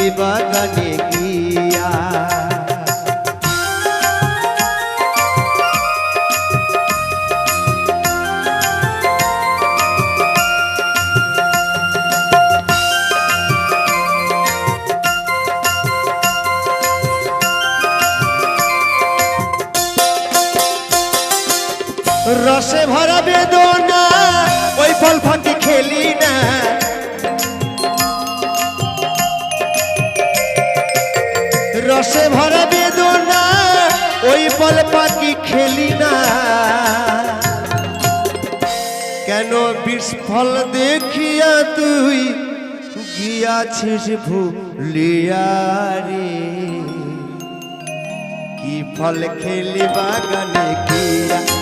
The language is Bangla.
খেলি বাগানে গিয়া। রসে ভরা বেদনা ওই ফল ফাঁকি খেলি না, রসে ভরা বেদনা ওই ফল ফাঁকি খেলি না। কেন বিস্ফল দেখিয়া তুই গিয়াছিস ভুলিয়া রে, কি ফল খেলি বাগানে গিয়া।